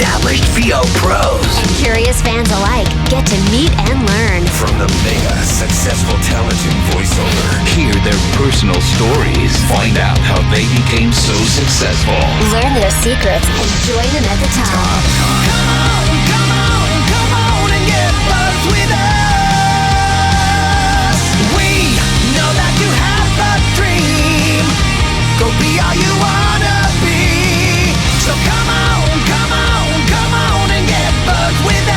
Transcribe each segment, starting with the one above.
established VO pros. And curious fans alike get to meet and learn. From the mega successful talent in voiceover, hear their personal stories, find out how they became so successful. Learn their secrets and join them at the top. Come on and get buzzed with us. We know that you have a dream. Go be all you wanna be. So come on and get buzzed with us.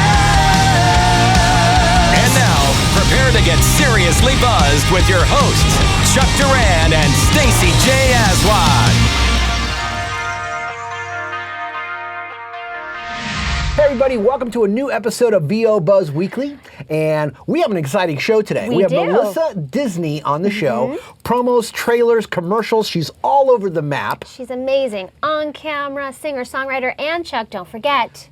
And now, prepare to get seriously buzzed with your hosts, Chuck Duran and Stacey J. Aswan. Hey everybody, welcome to a new episode of VO Buzz Weekly, and we have an exciting show today. We have do. Melissa Disney on the show. Promos, trailers, commercials, she's all over the map. She's amazing. On camera, singer, songwriter, and Chuck, don't forget,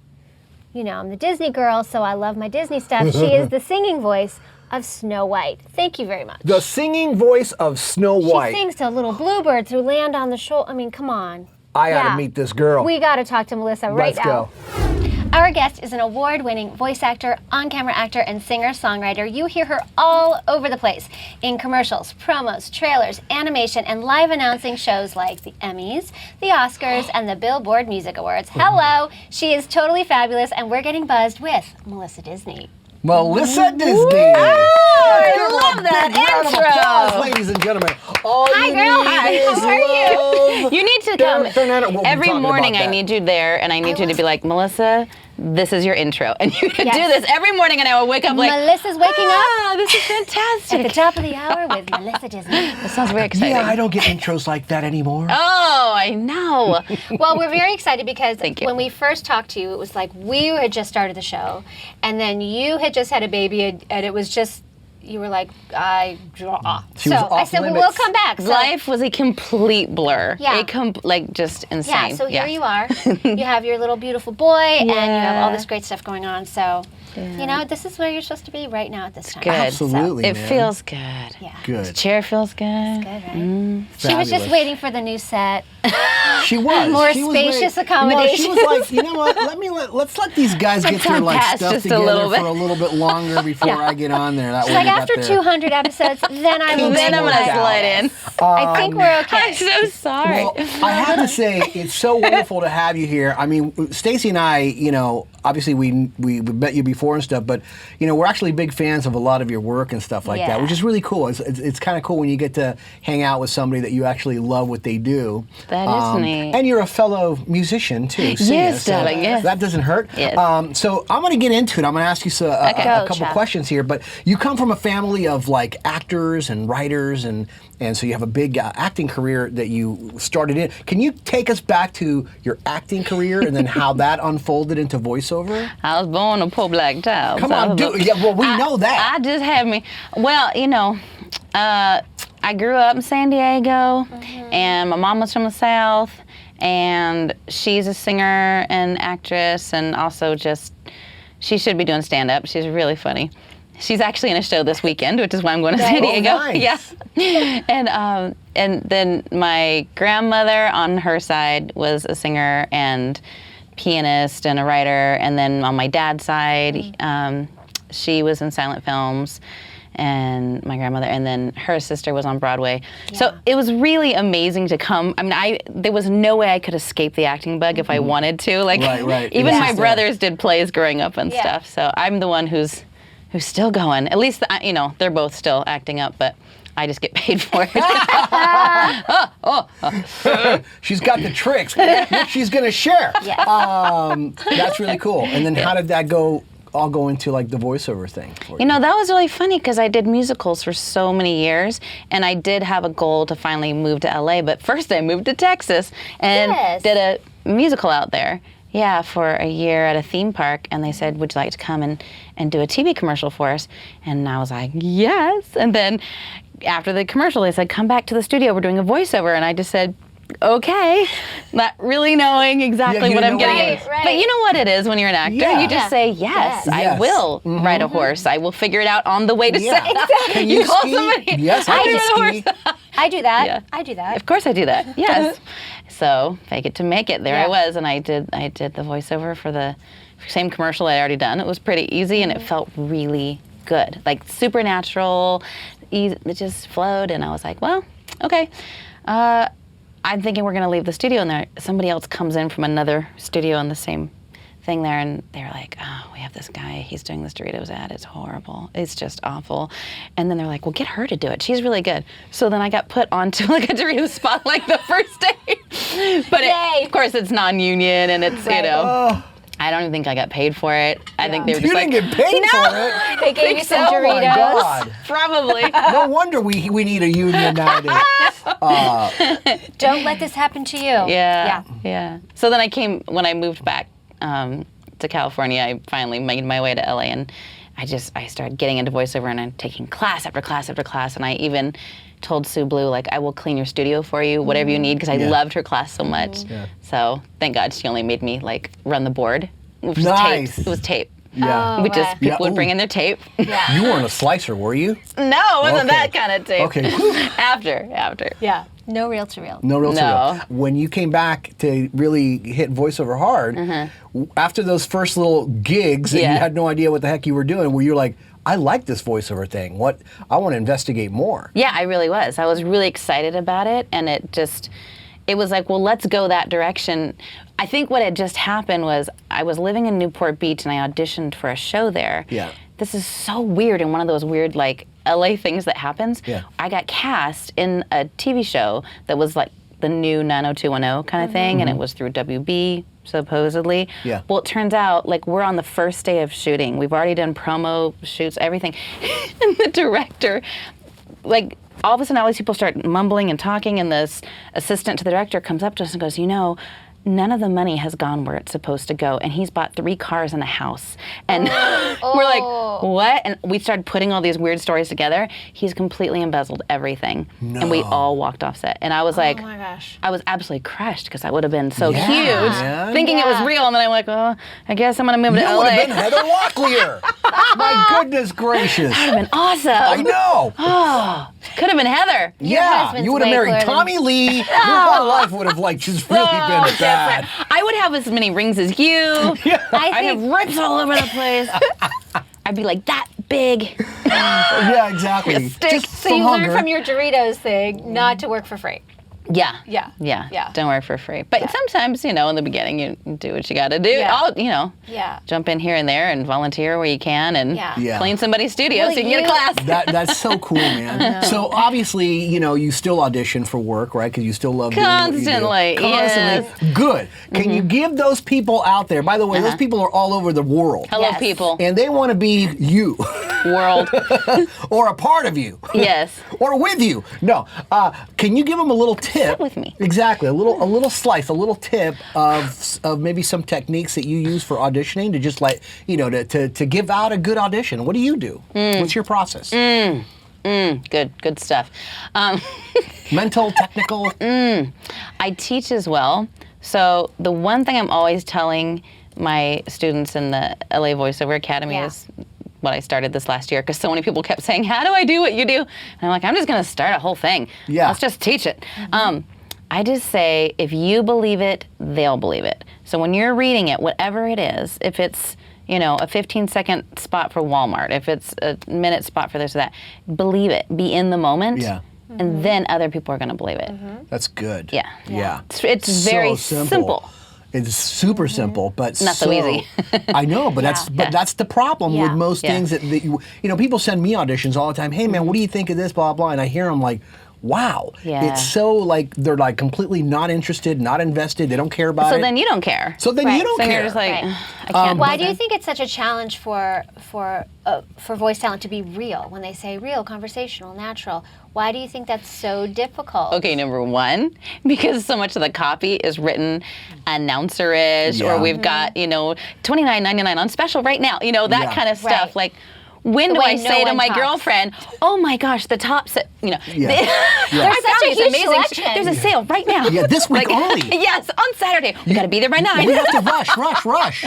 you know, I'm the Disney girl, so I love my Disney stuff. She is the singing voice of Snow White. Thank you very much. The singing voice of Snow White. She sings to little bluebirds who land on the shoulder. I mean, come on. I gotta meet this girl. We gotta talk to Melissa right Let's now. go. Our guest is an award-winning voice actor, on-camera actor, and singer-songwriter. You hear her all over the place in commercials, promos, trailers, animation, and live announcing shows like the Emmys, the Oscars, and the Billboard Music Awards. Hello, she is totally fabulous, and we're getting buzzed with Melissa Disney. Melissa Disney. I love that Round of intro. applause, ladies and gentlemen. All Hi, you girl. need Hi. is How are you? love. You need to come We'll be every talking morning. about I that. need you there, and I need you to be like, Melissa, this is your intro, and you can Yes. do this every morning, and I will wake up like, Melissa's waking ah, this is fantastic. at the top of the hour with Melissa Disney. This sounds very exciting. Yeah, I don't get intros like that anymore. Oh, I know. Well, we're very excited because Thank you. when we first talked to you, it was like we had just started the show, and then you had just had a baby, and it was just, you were like, I draw. She So was I off said, well, limits. we'll come back. So, Life was a complete blur. Yeah. Like just insane. yeah, so here you are. You have your little beautiful boy, and you have all this great stuff going on. So, you know, this is where you're supposed to be right now at this time. Good. Absolutely, It man. feels good. Yeah. Good. The chair feels good. Good, right? She was just Fabulous. waiting for the new set. She was. More She was spacious like, accommodations. No, she was like, you know what? Let's let these guys get their time like pass stuff just a together little bit. for a little bit longer before I get on there. That She's way like, we got after their- 200 episodes, then I will Then make I'm one. gonna slide in. I think we're okay. I'm so sorry. Well, I have to say, it's so wonderful to have you here. I mean, Stacey and I, you know, obviously we met you before and stuff, but you know, we're actually big fans of a lot of your work and stuff like that, Yeah. which is really cool. It's kind of cool when you get to hang out with somebody that you actually love what they do. That is neat. And you're a fellow musician too. singer, Yes, so darling, yes. That doesn't hurt. Yes. So I'm going to get into it. I'm going to ask you a Go, couple Chuck. questions here, but you come from a family of like actors and writers, and so you have a big acting career that you started in. Can you take us back to your acting career and then how that unfolded into voiceover? I was born a poor black child. Come so I on, was do. Yeah, well, we know that. I just had me. Well, you know, I grew up in San Diego, and my mom was from the South, and she's a singer and actress, and also just, she should be doing stand-up. She's really funny. She's actually in a show this weekend, which is why I'm going to San Diego. Nice. Yeah. And then my grandmother on her side was a singer and pianist and a writer, and then on my dad's side, she was in silent films, and my grandmother, and then her sister was on Broadway. So it was really amazing to come. I mean, there was no way I could escape the acting bug if I wanted to. Like, Right. It even was my just there. brothers did plays growing up and stuff. So I'm the one who's still going. At least, you know, they're both still acting up, but I just get paid for it. She's got the tricks. She's going to share. Yes. That's really cool. And then how did that all go into like the voiceover thing for you? You know, that was really funny because I did musicals for so many years, and I did have a goal to finally move to LA, but first I moved to Texas and Yes. did a musical out there. Yeah, for a year at a theme park, and they said, would you like to come and do a TV commercial for us? And I was like, yes. And then after the commercial, they said, come back to the studio, we're doing a voiceover. And I just said, okay, not really knowing exactly you what didn't I'm know what getting it in. was. But you know what it is when you're an actor? Yeah. You just say, yes, I Yes. will ride a horse. I will figure it out on the way to Yeah. set. Can you call ski? somebody. Yes, I I can ride a ski. horse. I do that. Yeah. I do that. Of course I do that, yes. So fake it to make it. There Yeah. I was, and I did the voiceover for the same commercial I'd already done. It was pretty easy, and it felt really good, like supernatural. Easy, it just flowed, and I was like, well, okay. I'm thinking we're going to leave the studio, and there somebody else comes in from another studio on the same thing there, and they're like, oh, we have this guy, he's doing this Doritos ad, it's horrible, it's just awful. And then they're like, well, get her to do it, she's really good. So then I got put onto like a Doritos spot like the first day. But of course it's non-union, and it's, you know, I don't even think I got paid for it. I think they were just You like, didn't get paid for it? They gave you some Oh my Doritos. God. probably. No wonder we need a union nowadays. Don't let this happen to you. Yeah. So then when I moved back to California, I finally made my way to LA, and I started getting into voiceover, and I'm taking class after class after class, and I even told Sue Blue, like, I will clean your studio for you, whatever you need, because I loved her class so much. Yeah. So thank God she only made me like run the board. It was Nice. tape. It was tape. Yeah. We just people Yeah, would bring in their tape. Yeah. You weren't a slicer, were you? No, it wasn't Okay. that kind of tape. Okay. After. Yeah. No reel to reel. No real No. real. When you came back to really hit voiceover hard, after those first little gigs that you Yeah. had no idea what the heck you were doing, where you're like, I like this voiceover thing. I want to investigate more. Yeah, I really was. I was really excited about it, and it was like, well, let's go that direction. I think what had just happened was I was living in Newport Beach, and I auditioned for a show there. Yeah. This is so weird, and one of those weird, like, LA things that happens. Yeah. I got cast in a TV show that was like the new 90210 kind of thing, and it was through WB, supposedly. Yeah. Well, it turns out, like, we're on the first day of shooting. We've already done promo shoots, everything. And the director, like, all of a sudden all these people start mumbling and talking, and this assistant to the director comes up to us and goes, you know, none of the money has gone where it's supposed to go, and he's bought 3 cars and a house. And we're like, what? And we started putting all these weird stories together. He's completely embezzled everything. And we all walked off set. And I was like, Oh my gosh. I was absolutely crushed, because I would have been so Yeah, huge, man. thinking it was real. And then I'm like, oh, I guess I'm going to move to You LA. would have been Heather Locklear. My goodness gracious. That would have been awesome. I know. Could have been Heather. Yeah, husband's you would have way married cooler than- Tommy Lee. Your whole life would have like just really been bad. I would have as many rings as you. I'd have think rips all over the place. I'd be like that big. Yeah, exactly. Just so from you hunger. learned from your Doritos thing not to work for free. Yeah. Yeah. Yeah. Yeah. Don't work for free. But sometimes, you know, in the beginning, you do what you got to do. Yeah. I'll, you know, Yeah. jump in here and there and volunteer where you can and Yeah. Yeah. clean somebody's studio Well, so you can get a class. That's so cool, man. So obviously, you know, you still audition for work, right? Because you still love doing what you do. Constantly, Constantly. Good. Can you give those people out there? By the way, those people are all over the world, Hello, Yes. people. and they want to be you, World. or a part of you, Yes. or with you. No. Can you give them a little tip? Sit with me. Exactly. A little slice, a little tip of maybe some techniques that you use for auditioning to just like, you know, to give out a good audition. What do you do? What's your process? Good stuff. Mental, technical. I teach as well. So the one thing I'm always telling my students in the LA Voiceover Academy Yeah. is what I started this last year, because so many people kept saying, how do I do what you do? And I'm like, I'm just going to start a whole thing. Yeah. Let's just teach it. I just say, if you believe it, they'll believe it. So when you're reading it, whatever it is, if it's, you know, a 15-second spot for Walmart, if it's a minute spot for this or that, believe it. Be in the moment. Yeah. And then other people are going to believe it. That's good. Yeah. Yeah. It's very So simple. It's super simple, but Not so easy. I know, but that's the problem with most Yeah. things that you know. People send me auditions all the time. Hey man, what do you think of this? Blah blah. And I hear them like, wow, Yeah. it's so like they're like completely not interested, not invested. They don't care about it. So then you don't care. So then Right. you don't So care. you're just like, Right. I can't. Why do you think it's such a challenge for voice talent to be real? When they say real, conversational, natural, why do you think that's so difficult? Okay, number one, because so much of the copy is written announcer-ish, Yeah. or we've got, you know, $29.99 on special right now, you know, that Yeah. kind of stuff. Right. Like, when The do way I no say to one my talks. girlfriend, oh my gosh, the top set, you know, Yeah. I Yeah. There's such found a these huge amazing, selection. there's a sale right now. Yeah, this week only. Yes, on Saturday. We got to be there by 9. We have to rush.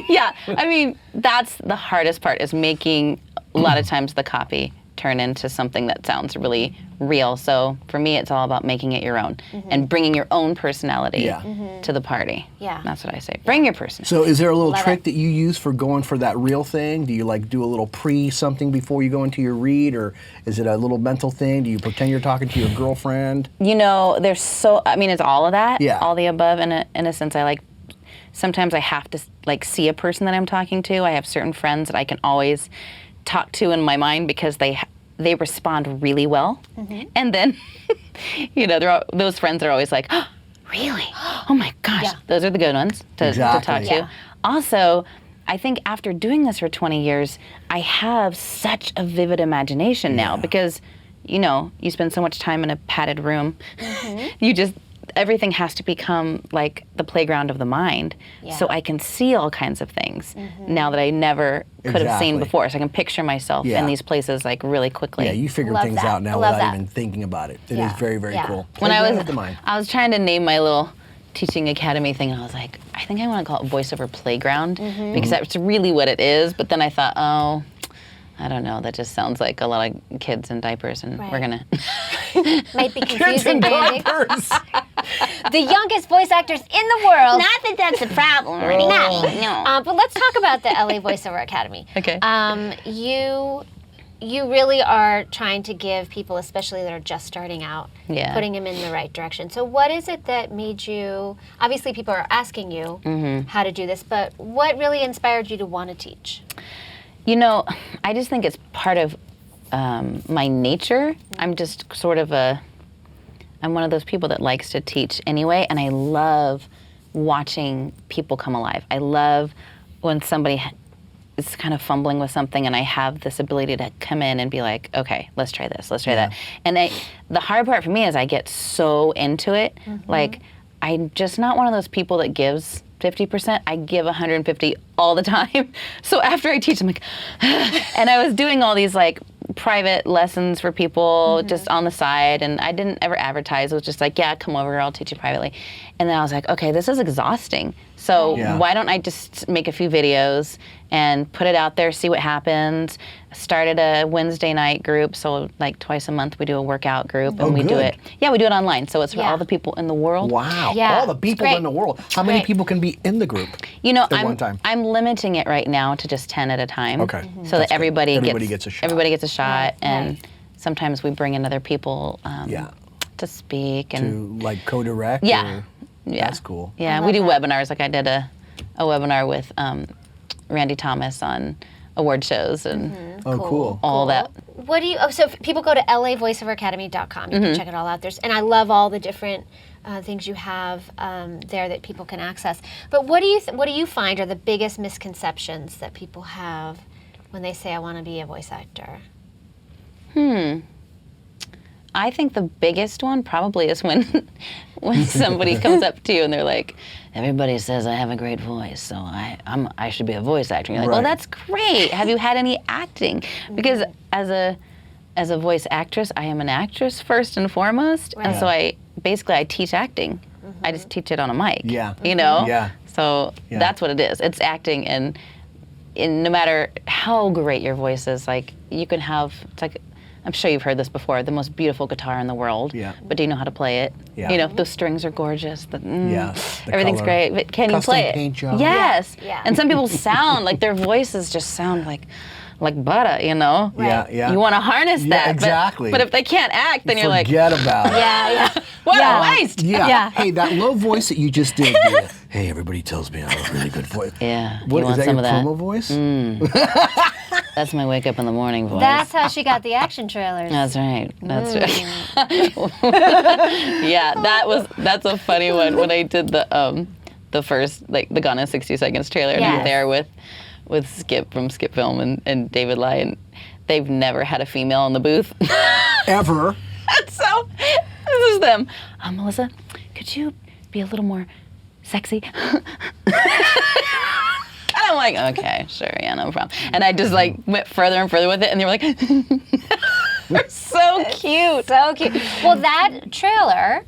Yeah, I mean, that's the hardest part, is making a lot of times the copy turn into something that sounds really real. So for me, it's all about making it your own and bringing your own personality to the party. Yeah. That's what I say. Bring your personality. So is there a little Love trick it. that you use for going for that real thing? Do you like do a little something before you go into your read, or is it a little mental thing? Do you pretend you're talking to your girlfriend? You know, it's all of that, Yeah. all the above. In a sense, sometimes I have to see a person that I'm talking to. I have certain friends that I can always talk to in my mind because they respond really well. And then, those friends are always like, oh, really? Oh my gosh. Yeah. Those are the good ones to talk to. Yeah. Also, I think after doing this for 20 years, I have such a vivid imagination now because, you spend so much time in a padded room. Everything has to become like the playground of the mind. Yeah. So I can see all kinds of things now that I never could have seen before. So I can picture myself in these places like really quickly. Yeah, you figure Love things that. out now I love without that. even thinking about it. It Yeah. is very, very Yeah. cool. When Playground of the mind. I was trying to name my little teaching academy thing, and I was like, I think I want to call it Voiceover Playground because that's really what it is. But then I thought, oh, I don't know. That just sounds like a lot of kids in diapers, and we're gonna. Might be confusing, Brandy. Diapers. The youngest voice actors in the world. Not that that's a problem or anything. No. But let's talk about the LA Voiceover Academy. Okay. You really are trying to give people, especially that are just starting out, Yeah. putting them in the right direction. So what is it that made you, obviously people are asking you how to do this, but what really inspired you to want to teach? I just think it's part of my nature. I'm just sort of I'm one of those people that likes to teach anyway, and I love watching people come alive. I love when somebody is kind of fumbling with something and I have this ability to come in and be like, okay, let's try this, let's try that. And the hard part for me is I get so into it. Like, I'm just not one of those people that gives 50%. I give 150 all the time. So after I teach, I'm like, and I was doing all these like private lessons for people just on the side, and I didn't ever advertise. It was just like, yeah, come over, I'll teach you privately. And then I was like, okay, this is exhausting. So why don't I just make a few videos and put it out there, see what happens. Started a Wednesday night group, so like twice a month we do a workout group, and we do it. Yeah, we do it online, so it's for all the people in the world. Wow. Yeah, All the it's people great. in the world. How many Great. people can be in the group? At one time? I'm limiting it right now to just 10 at a time. Okay. So That's that good. everybody gets a shot. Everybody gets a shot, and right. sometimes we bring in other people to speak and To like co-direct? Yeah. or- yeah. That's cool. Yeah, we do webinars. Like I did a webinar with Randy Thomas on award shows and Oh, cool. all that. What do you? So if people go to lavoiceoveracademy.com. You can check it all out. And I love all the different things you have there that people can access. But what do you find are the biggest misconceptions that people have when they say, "I want to be a voice actor"? I think the biggest one probably is when somebody comes up to you and they're like, everybody says I have a great voice, so I should be a voice actor. And you're like, well, Right. that's great. Have you had any acting? Because as a voice actress, I am an actress first and foremost, and so I teach acting. I just teach it on a mic. Yeah. Yeah. So Yeah. that's what it is. It's acting, and no matter how great your voice is, like you can have, it's like, I'm sure you've heard this before, the most beautiful guitar in the world. Yeah. But do you know how to play it? Yeah. Those strings are gorgeous. The everything's color. great. But can you Custom play it? paint job. Yes. Yeah. And some people sound like their voices just sound like butter, Yeah, yeah. You want to harness Yeah, that. exactly. But if they can't act, then you're like, Forget about it. Yeah. what Yeah. a waste. Yeah. Yeah. Hey, that low voice that you just did. Yeah. Hey, everybody tells me I have a really good voice. Yeah. What you is want that? some Your of that? promo voice? That's my wake up in the morning voice. That's how she got the action trailers. That's right. That's right. Yeah, that's a funny one. When I did the first the Gone in 60 Seconds trailer, and I'm Yes. there with Skip from Skip Film and David Lai, and they've never had a female in the booth. Ever. So this is them. Melissa, could you be a little more sexy? And I'm like, okay, sure, yeah, no problem. And I just went further and further with it, and they were like, they're so cute. So cute. Well, that trailer,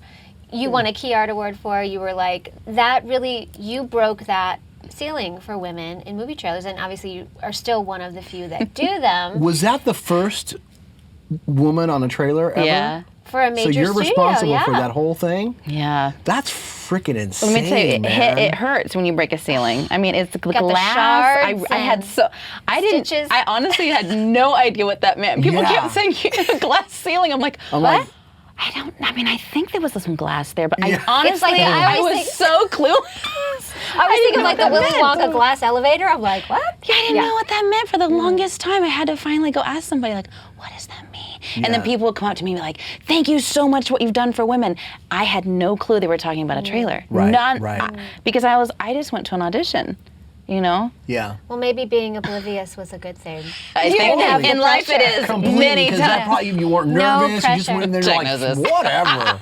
you won a Key Art Award for. You were like, that really, you broke that ceiling for women in movie trailers, and obviously you are still one of the few that do them. Was that the first woman on a trailer ever? Yeah. For a major So you're studio, responsible yeah. for that whole thing? Yeah. That's freaking insane, Let me tell you, man. it hurts when you break a ceiling. I mean, it's the Got the glass. shards I had and stitches. I honestly had no idea what that meant. People Yeah. kept saying glass ceiling. I'm like, I'm what? like- I mean, I think there was some glass there, but Yeah. I honestly, It's like, I I always was think- so clueless. I was thinking didn't like know the what Willy that meant. Wonka glass elevator. I'm like, what? Yeah, I didn't know what that meant for the longest time. I had to finally go ask somebody, like, what does that mean? And then Yeah. people would come up to me and be like, thank you so much for what you've done for women. I had no clue they were talking about a trailer. Right, None, right. Because I just went to an audition, you know? Yeah. Well, maybe being oblivious was a good thing. I think didn't have the in life it pressure. is Completely, many because that times. probably you weren't No nervous. You just pressure. went in there and Check you're like, noses. whatever.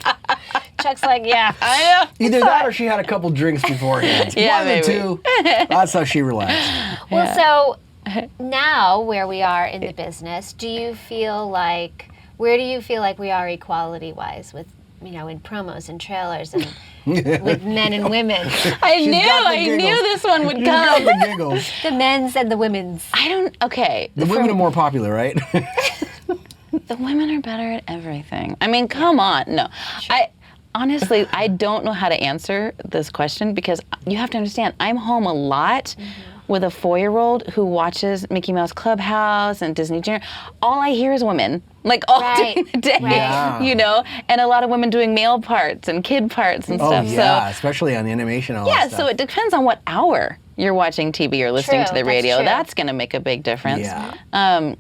Chuck's like, yeah. I know. Either that or she had a couple drinks beforehand. Yeah, One of the maybe. two. That's how she relaxed. Well, so now where we are in the business, do you feel like, where do you feel like we are equality-wise with, you know, in promos and trailers and with men and women? I She's knew got the giggles. this one would She's got come. the giggles. The men's and the women's. Okay. The women are more popular, right? The women are better at everything. I mean, come on. No. Honestly, I don't know how to answer this question because you have to understand, I'm home a lot with a 4-year-old who watches Mickey Mouse Clubhouse and Disney Junior. All I hear is women, like all Right, during the day, right. Yeah. you know, and a lot of women doing male parts and kid parts and Oh, stuff. yeah, especially on the animation and all Yeah, that stuff. so it depends on what hour you're watching TV or listening True, to the that's radio. true. That's going to make a big difference. Yeah.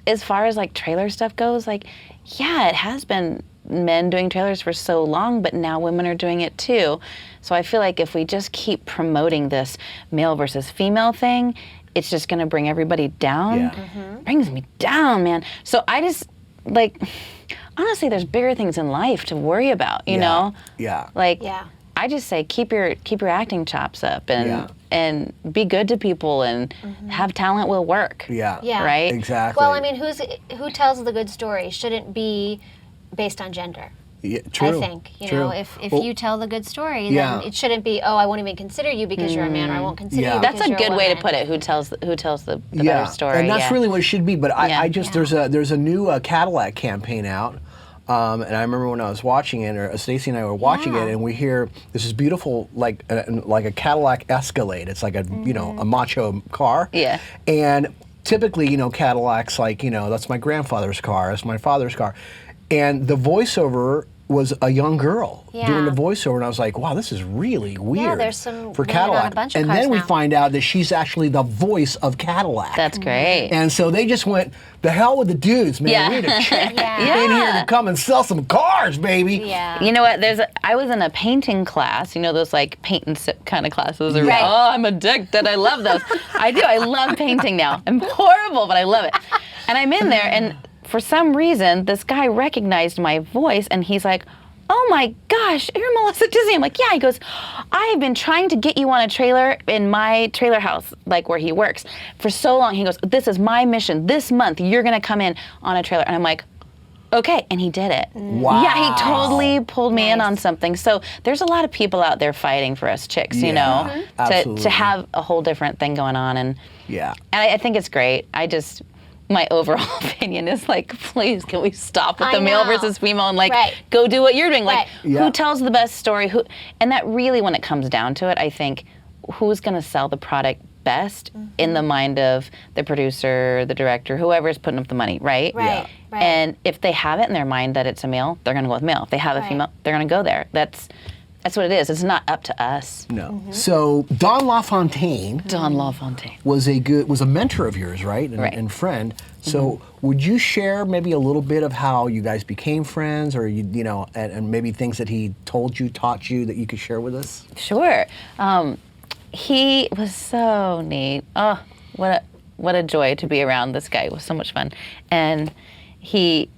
As far as like trailer stuff goes, like, yeah, it has been men doing trailers for so long, but now women are doing it too. So I feel like if we just keep promoting this male versus female thing, it's just going to bring everybody down. Yeah. Brings me down, man. So I just, like, honestly, there's bigger things in life to worry about, you know? Yeah. Like, Yeah. I just say keep your acting chops up and Yeah. and be good to people and have talent will work. Yeah. Yeah. Right? Exactly. Well, I mean, who tells the good story shouldn't be based on gender. Yeah, true. I think, you True. know, if Well, you tell the good story, then Yeah. it shouldn't be, oh, I won't even consider you because you're a man, or I won't consider Yeah. you That's because a you're good way to woman. put it. Who tells the better story? and that's yeah. really what it should be. But Yeah. I just there's a new Cadillac campaign out, and I remember when I was watching it, or Stacey and I were watching Yeah. it, and we hear this is beautiful like a Cadillac Escalade. It's like a you know a macho car. Yeah. And typically you know Cadillacs like you know that's my grandfather's car, that's my father's car, and the voiceover was a young girl doing the Yeah. voiceover, and I was like, wow, this is really weird. there's some for women on a Cadillac. bunch of and cars then we now. find out that she's actually the voice of Cadillac. That's great. And so they just went, the hell with the dudes, man. Yeah. We need a chick Yeah. in here to come and sell some cars, baby. Yeah. You know what? I was in a painting class. You know those like paint and sip kind of classes. Or, Right. Oh, I'm addicted. I love those. I do. I love painting now. I'm horrible, but I love it. And I'm in there, and for some reason, this guy recognized my voice, and he's like, oh my gosh, you're Melissa Disney. I'm like, yeah. He goes, I've been trying to get you on a trailer in my trailer house, like where he works, for so long. He goes, this is my mission. This month, you're going to come in on a trailer. And I'm like, okay. And he did it. Wow. Yeah, he totally pulled me in Nice. on something. So there's a lot of people out there fighting for us chicks, you Yeah. know, Absolutely. to have a whole different thing going on. And Yeah. I think it's great. My overall opinion is like, please, can we stop with I the male know. versus female and like Right. go do what you're doing? Like, Right. Yeah. who tells the best story? And that really, when it comes down to it, I think who's going to sell the product best in the mind of the producer, the director, whoever's putting up the money, right? Right, Yeah. right. And if they have it in their mind that it's a male, they're going to go with male. If they have a Right. female, they're going to go there. That's what it is. It's not up to us. No. So Don LaFontaine Don LaFontaine. was a mentor of yours, right? And, Right. and friend. So would you share maybe a little bit of how you guys became friends, or you know, and maybe things that he told you, taught you that you could share with us? Sure. He was so neat. Oh, what a joy to be around this guy. It was so much fun. And he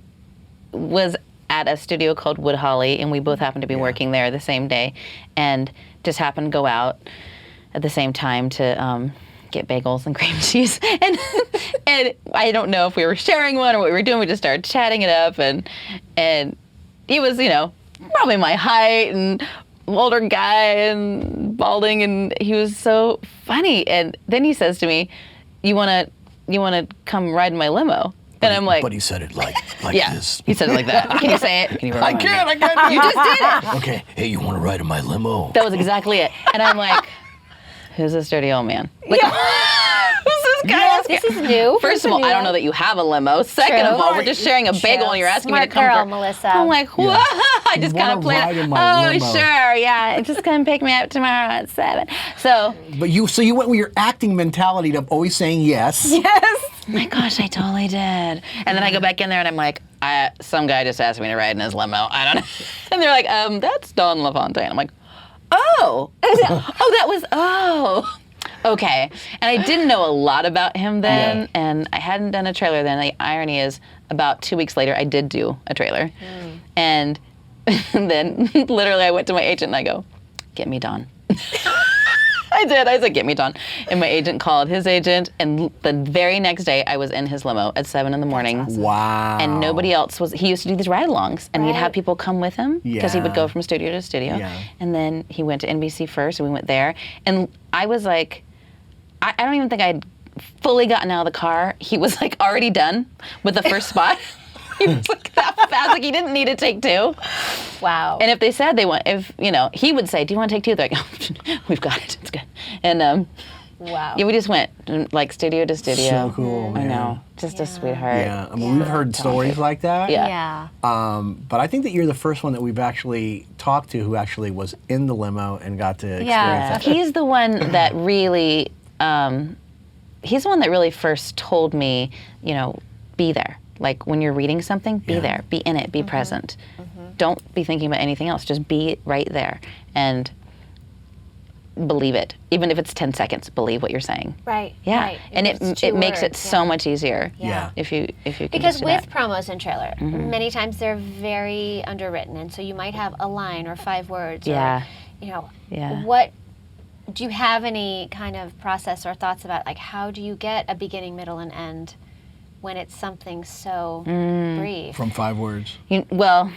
was at a studio called Wood Holly, and we both happened to be working there the same day, and just happened to go out at the same time to get bagels and cream cheese. And I don't know if we were sharing one or what we were doing. We just started chatting it up, and he was, you know, probably my height and older guy and balding, and he was so funny. And then he says to me, you wanna come ride in my limo? And I'm like, But he said it like yeah, this. he said it like that. Can you say it? Can you I can't. You just did it. Okay. Hey, you want to ride in my limo? That was exactly it. And I'm like, who's this dirty old man? Like, who's this guy? This is new. First of all, I don't know that you have a limo. Second of all, we're just sharing a bagel and you're asking me to come Smart for. girl, Melissa. I'm like, what? I just kind wanna of played ride it. in my Oh, limo. sure, yeah. Just come pick me up tomorrow at 7. So, But you went with your acting mentality of always saying yes. oh my gosh, I totally did. And then I go back in there and I'm like, some guy just asked me to ride in his limo. I don't know. And they're like, that's Don LaFontaine. I'm like, oh, okay. And I didn't know a lot about him then, and I hadn't done a trailer then. The irony is, about 2 weeks later, I did do a trailer. And then literally I went to my agent and I go, get me Don. I did. I said, get me Don. And my agent called his agent, and the very next day I was in his limo at 7 in the morning. awesome. Wow. And nobody else was. He used to do these ride-alongs, and we'd have people come with him because he would go from studio to studio. Yeah. And then he went to NBC first, and we went there. And I was like, I don't even think I'd fully gotten out of the car. He was like already done with the first spot. He was like that fast, like he didn't need to take 2. Wow. And if they said they want, he would say, do you want to take 2? They're like, oh, we've got it, it's good. And wow. yeah, we just went like studio to studio. So cool. I know, just a sweetheart. Yeah, I mean, we've heard stories like that. Yeah. Yeah. But I think that you're the first one that we've actually talked to who actually was in the limo and got to experience that. He's the one that really, he's the one that really first told me, be there. Like when you're reading something, be there, be in it, be present. Don't be thinking about anything else. Just be right there and believe it. Even if it's 10 seconds, believe what you're saying. Right. Yeah, Right. and It's it 2 makes it words, so much easier. Yeah. If you can Because just do with that. promos and trailer, many times they're very underwritten, and so you might have a line or 5 words. Yeah. Or, Yeah. what do you have any kind of process or thoughts about, like, how do you get a beginning, middle, and end when it's something so brief? From 5 words. Well,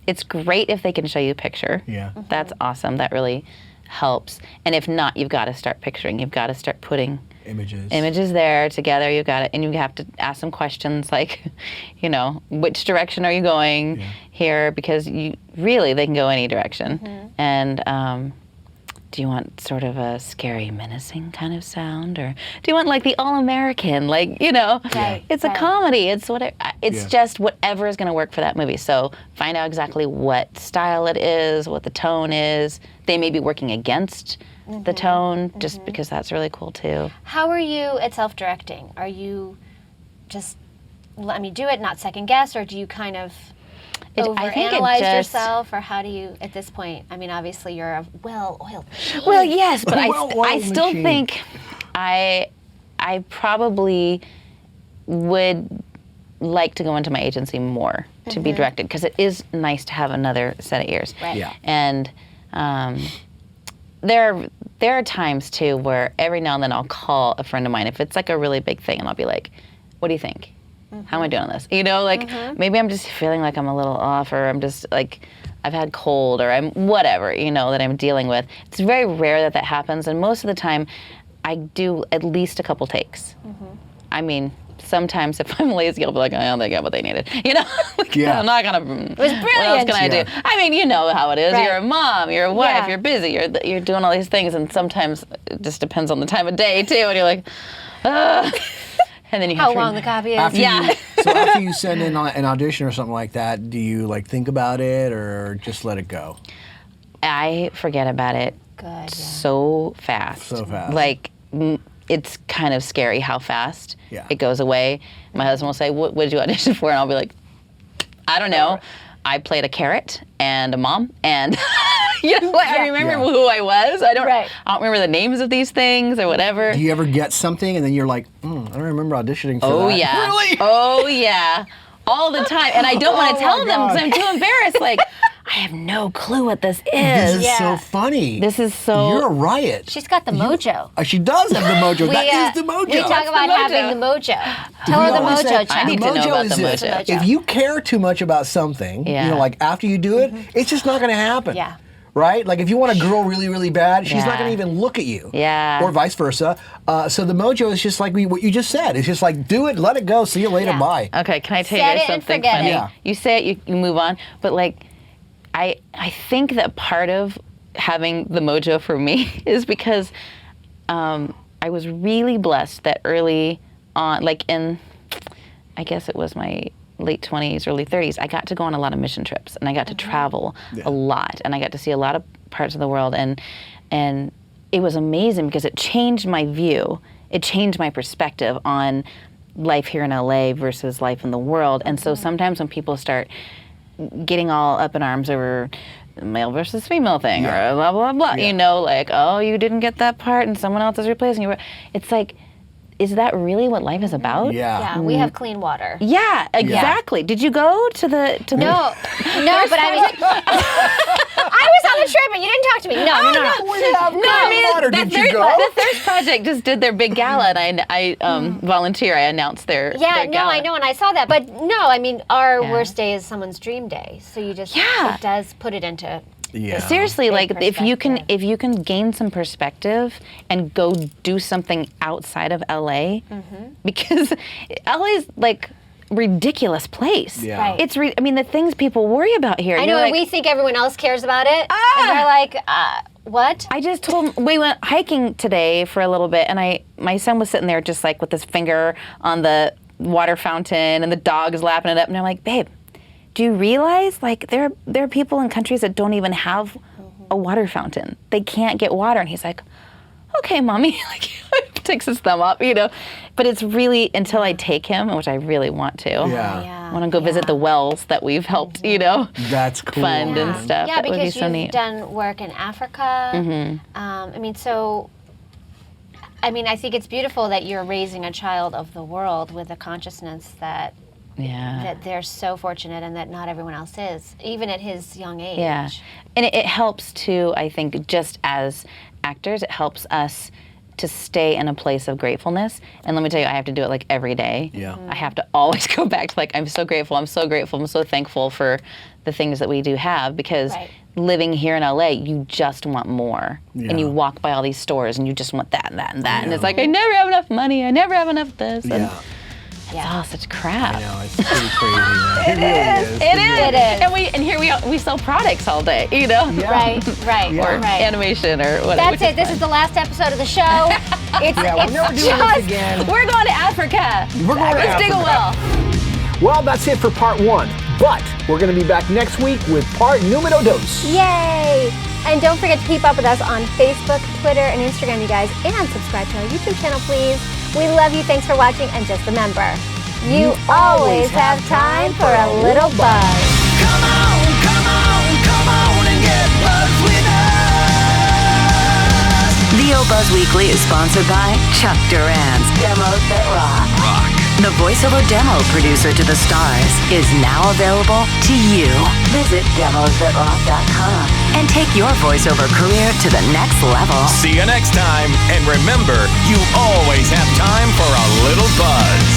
it's great if they can show you a picture. Yeah. That's awesome. That really helps. And if not, you've got to start picturing. You've got to start putting images there together. You've got to, and you have to ask some questions like, which direction are you going here? Because they can go any direction. And do you want sort of a scary, menacing kind of sound, or do you want like the all-American, it's a comedy. It's whatever. It's just whatever is going to work for that movie. So find out exactly what style it is, what the tone is. They may be working against the tone, just because that's really cool too. How are you at self-directing? Are you just let me do it, not second guess, or do you kind of overanalyze yourself, or how do you, at this point? I mean, obviously you're a well-oiled machine. Well, yes, but I Well-oiled still machine. think I probably would like to go into my agency more to be directed, because it is nice to have another set of ears. Right. Yeah. And there are times too where every now and then I'll call a friend of mine if it's like a really big thing, and I'll be like, "What do you think? How am I doing on this?" Maybe I'm just feeling like I'm a little off, or I'm just like I've had cold, or I'm whatever, that I'm dealing with. It's very rare that happens, and most of the time I do at least a couple takes. I mean, sometimes if I'm lazy, I'll be like, "Oh, they got what they needed." Yeah. I'm not gonna. It was brilliant. What else can I do? I mean, you know how it is. Right. You're a mom. You're a wife. Yeah. You're busy. You're doing all these things, and sometimes it just depends on the time of day too. And you're like, and then you have How to long the copy is. So after you send in an audition or something like that, do you think about it or just let it go? I forget about it Good. so fast. So fast. It's kind of scary how fast Yeah. it goes away. My husband will say, what did you audition for? And I'll be like, I don't know. I played a carrot and a mom, and I remember who I was. I don't remember the names of these things or whatever. Do you ever get something and then you're like, I don't remember auditioning for Oh that? yeah. Really? Oh yeah. All the time. And I don't want to tell them because I'm too embarrassed. Like, I have no clue what this is. This is so funny. This is so... You're a riot. She's got the mojo. She does have the mojo. That is the mojo. We talk about having the mojo. Tell We her the always mojo, say, Chuck. I need to know about the is this. mojo. If you care too much about something, Yeah. after you do it, it's just not going to happen. Yeah. right? Like if you want a girl really, really bad, she's not Yeah. going to even look at you. Yeah. Or vice versa. So the Mojo is just like what you just said. It's just like, do it, let it go, see you later, Yeah. bye. Okay, can I tell Set you it guys and something forget funny? it. Yeah. You say it, you move on, but like, I think that part of having the Mojo for me is because I was really blessed that early on, like in, I guess it was my late 20s, early 30s, I got to go on a lot of mission trips and I got to travel a lot and I got to see a lot of parts of the world and it was amazing because it changed my view. It changed my perspective on life here in LA versus life in the world. And so sometimes when people start getting all up in arms over male versus female thing or blah, blah, blah, you know, like, oh, you didn't get that part and someone else is replacing you. It's like, is that really what life is about? Yeah, we have clean water. Yeah, exactly. Did you go to the No, but I mean, I was on the trip and you didn't talk to me. No. We have clean water. Did you go? The Thirst Project just did their big gala, and I volunteer. I announced their Yeah, their gala. I know, and I saw that. But no, I mean, our worst day is someone's dream day. So you just, Yeah. it does put it into. Yeah. Seriously, like if you perspective. can gain some perspective and go do something outside of LA, because LA's like ridiculous place. Yeah. Right. It's I mean the things people worry about here. I you're know, like, and we think everyone else cares about it. And they're like, what? I just told we went hiking today for a little bit, and my son was sitting there just like with his finger on the water fountain, and the dog is lapping it up, and I'm like, babe, do you realize like there are people in countries that don't even have a water fountain? They can't get water, and he's like, okay, mommy, like takes his thumb up, you know. But it's really until I take him, which I really want to. Yeah. I want to go visit the wells that we've helped, you know, That's cool. fund and stuff. Yeah, That would be because so you've neat. done work in Africa. I mean, so, I mean, I think it's beautiful that you're raising a child of the world with a consciousness that they're so fortunate and that not everyone else is, even at his young age. Yeah, and it helps too, I think, just as actors, it helps us to stay in a place of gratefulness. And let me tell you, I have to do it like every day. Yeah. I have to always go back to like, I'm so grateful, I'm so thankful for the things that we do have, because living here in LA, you just want more. And you walk by all these stores and you just want that and that and that. And it's like, I never have enough money, I never have enough this. And it's all such crap. I know, it's pretty crazy, man. It is. And here we sell products all day, you know? Right. Or animation or whatever. That's it. This is the last episode of the show. It's, we're never doing this again. We're going to Africa. We're going to Let's dig a well. Well, that's it for part 1. But we're going to be back next week with part numero dos. Yay! And don't forget to keep up with us on Facebook, Twitter, and Instagram, you guys. And subscribe to our YouTube channel, please. We love you. Thanks for watching. And just remember, you always have time for a little buzz. Come on and get buzzed with us. The O Buzz Weekly is sponsored by Chuck Duran's Demos That Rock. The voiceover demo producer to the stars is now available to you. Visit demosthatrock.com and take your voiceover career to the next level. See you next time, and remember, you always have time for a little buzz.